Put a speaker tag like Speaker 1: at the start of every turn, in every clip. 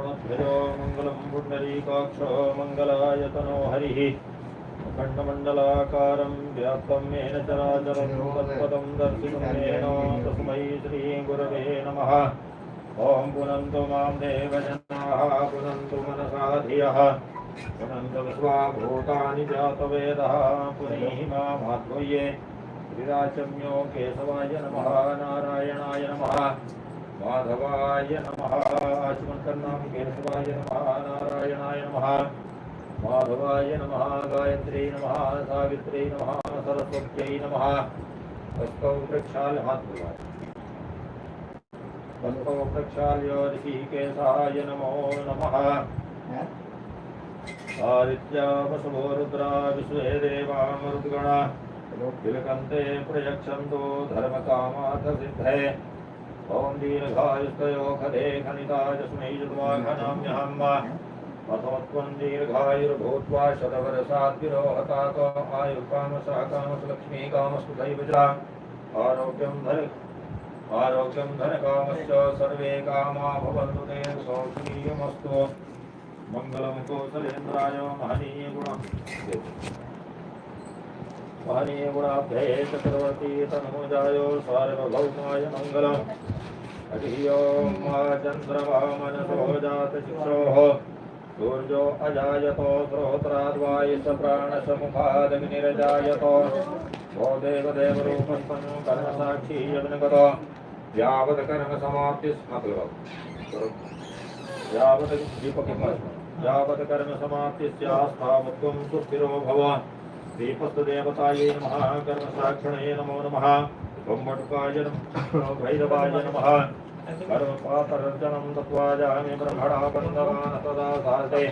Speaker 1: प्रणध्वजो मङ्गलं पुण्डरीकाक्षो मङ्गलायतनो हरिः अखण्डमण्डलाकारं व्याप्तं येन चराचरं तत्पदं दर्शितं येन तस्मै श्रीगुरवे नमः। ॐ पुनन्तु मां देवजनाः पुनन्तु मनसा धियः पुनन्तु विश्वाभूतानि जातवेदः पुनीहि मामाध्वर्ये श्रीराचम्यो केशवाय नमः नारायणाय नमः माधवाय नमः आचमनकर्णां केशवाय नमः नारायणाय नमः माधवाय नमः गायत्री नमः सावित्री नमः सरस्वत्यै नमः हस्तौ प्रक्षाल्य हस्तौ प्रक्षाल्य ऋषिकेशाय नमो नमः। आदित्या वसवो रुद्रा विश्वे देवा मरुद्गणा तिलकन्ते प्रयक्षन्तु धर्मकामार्थसिद्धये ॐ दीर्घायुस्तयो खदे खनिताजस्मै युद्वाघनाम्यहम् अथमत्वं दीर्घायुर्भूत्वा शतवर्षाद्विरोहतातो आयुर्कामसहकामसुलक्ष्मी कामस्तुतैवजा आरोग्यं धनकामश्च सर्वे कामा भवन्तु ते सौख्यमस्तु। मंगलम कौशलेन्द्राय महनीय गुणाभ्ये चक्रवर्ती तनुजाय सार्वभौमाय मंगलम। हरि ओम चंद्रमा मनसो जात शिक्षोः सूर्यो अजायतो श्रोत्राद्वायुष प्राणसमुखादग्निरजायतो वो देवदेवरूपस्थं कर्मसाक्षी यज्ञगतो यावत् कर्म समाप्तिः यावत् कर्म समाप्तिस्यास्तावत्त्वं सुस्थिरो भव। दीपस्तु देवतायै नमः कर्मसाक्षिणे नमो नमः। बम्बटुकाय नमः भैरवाय नमः। कर्मपातर्जनं तत्त्वाजामि ब्रह्मणा बन्धवान् तदा साधे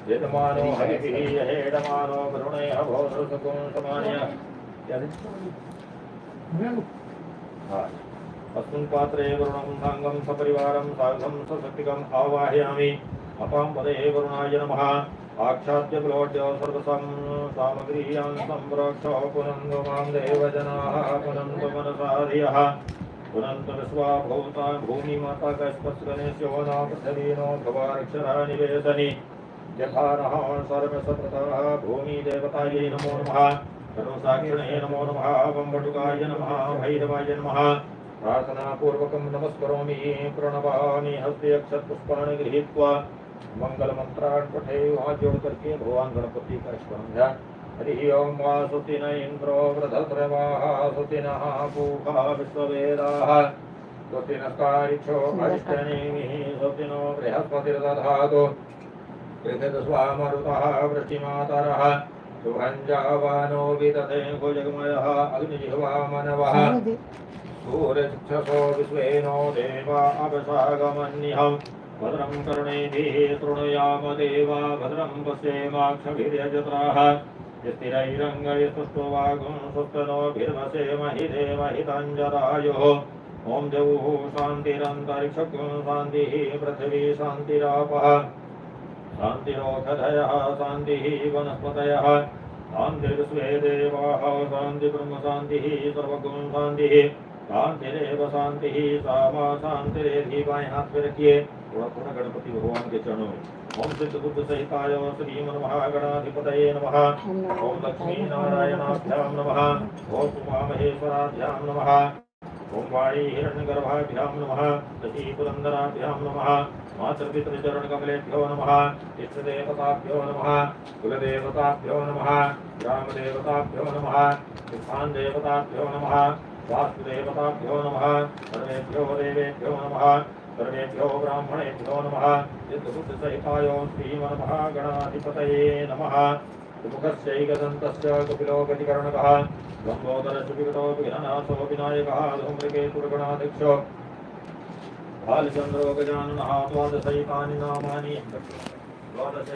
Speaker 1: यजमानो हरिभिः यहेडमानो वरुणे अभोधृसकुं समान्य अस्मिन् पात्रे वरुणं साङ्गं सपरिवारं सार्धं सशक्तिकम् आवाहयामि। अपां पदे वरुणाय नमः। आक्षाद्य प्लोट्य सर्वसं सामग्रीयां सम्प्रोक्ष पुनन्तु मां देवजनाः पुनन्तु मनसा धियः पुनन्तु विश्वाभूता भूमिमाता कस्पस्कनेस्यो न पृथिवीनो भवाक्षरा निवेशनि यथा नः सर्वसप्रतः भूमिदेवतायै नमो नमः। कर्मसाक्षिणे नमो नमः। बम्बटुकाय नमः भैरवाय नमः। प्रार्थनापूर्वकं नमस्करोमि प्रणवामि हस्ते अक्षतपुष्पाणि गृहीत्वा मंगलमंत्रान् पठे हाथ जोड़ करके भगवान गणपति का स्मरण ध्यान। हरि ओम वा सुति न इंद्रो वृधस्रवाः सुति नः पूषा विश्ववेदाः सुति नस्तारिक्षो अरिष्टनेमिः सुति नो बृहस्पतिर्दधातु पृथिवीस्वामरुतः वृष्टिमातरः सुभञ्जावानो विदधेऽङ्को जगमयः अग्निजिह्वा मनवः सूर्यचक्षसो विश्वेनो देवा अवसागमन्यहम् भद्रं कर्णेभिः शृणुयाम देवा भद्रं पश्येमाक्षभिर्यजत्राः स्थिरैरङ्गैस्तुष्टुवागुं सुस्तनोभिर्वसेमहि देवहिताञ्जरायुः। ॐ द्यौः शान्तिरन्तरिक्षं शान्तिः पृथिवी शान्तिरापः शान्तिरोषधयः शान्तिः वनस्पतयः शान्तिर्विश्वे देवाः शान्तिब्रह्म शान्तिः सर्वगुण शान्तिः शांतिरेव शांतिः सामा शांतिरेधि बाएं हाथ पे रखिए। थोड़ा गणपति भगवान के चरणों में ओम सिद्ध बुद्ध सहिताय श्रीमन्महागणाधिपतये नमः। ओम लक्ष्मी नारायणाभ्यां नमः। ओम उमामहेश्वराभ्यां नमः। ओम वाणी हिरण्यगर्भाभ्यां नमः। सती पुरंदराभ्यां नमः। मातृपितृचरणकमलेभ्यो नमः। इष्टदेवताभ्यो नमः। कुलदेवताभ्यो नमः। ग्रामदेवताभ्यो नमः। स्थान देवताभ्यो नमः। वास्तुदेवताभ्यो नमः। सर्वेभ्यो देवेभ्यो नमः। सर्वेभ्यो ब्राह्मणेभ्यो नमः। सिद्धबुद्धसहिताय श्रीमन्महागणाधिपतये नमः। सुमुखस्यैकदन्तस्य कपिलो गतिकर्णकः लम्बोदरशुभिगतो विघ्ननाशो विनायकः धूम्रकेतुर्गणाध्यक्षो भालचन्द्रो गजाननः द्वादशैतानि नामानि द्वादश